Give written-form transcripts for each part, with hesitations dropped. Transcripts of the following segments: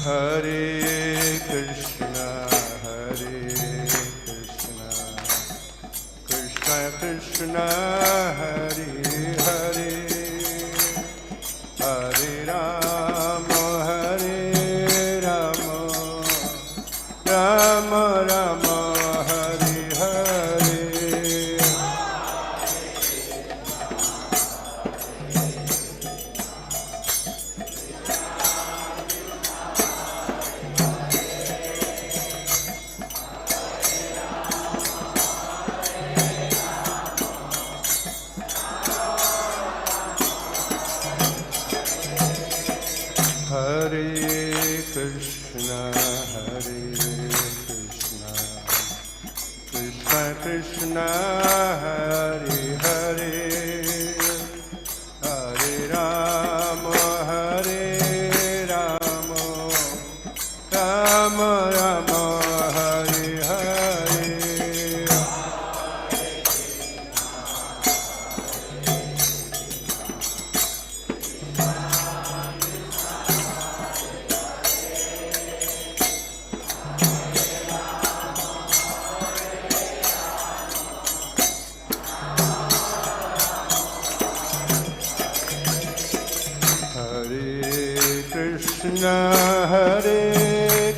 Hare Krishna, Krishna Krishna, Hare Hare, Hare Rama, Rama Rama, Hare Hare. Hare Krishna, Krishna Krishna, Hare Hare, Hare Rama, Rama Rama, Hare Hare.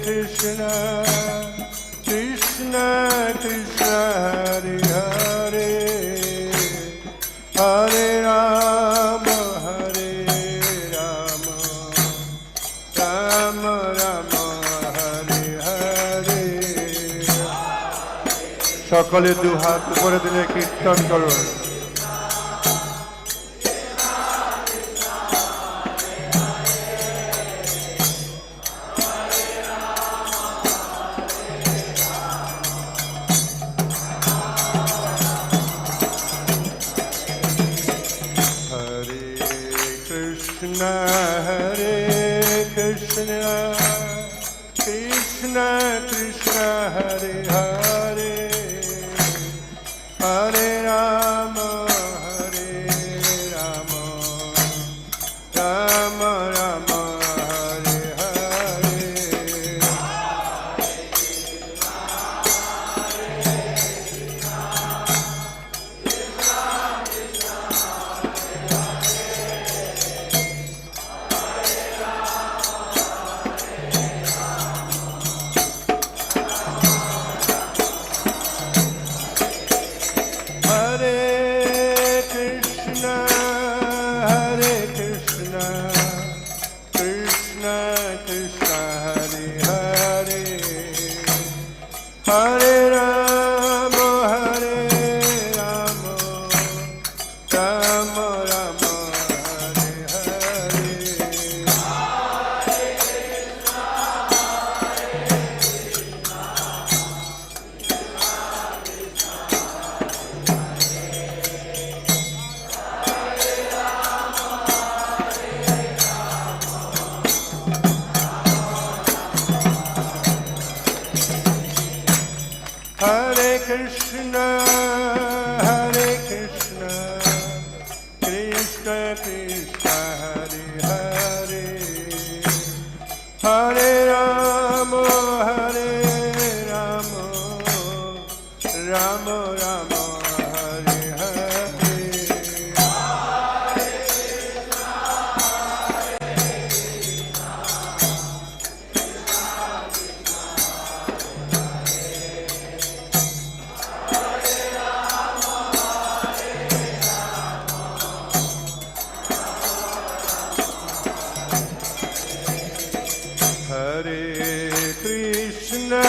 Krishna, Krishna Krishna, Hare Hare, Hare Rama, Rama Rama, Hare Hare. সকলে দু হাত উপরে দিলে কীর্তন করুন। Krishna, Krishna Krishna, Hare Hare, Hare Rama, Rama Rama, Hare Hare. Krishna, Krishna, Hare Hare, Hare Rama, Rama Rama, Hare Hare. Hare Krishna, Krishna Krishna, Hare Hare, Hare Rama, Rama Rama, Hare Hare. Hare Krishna,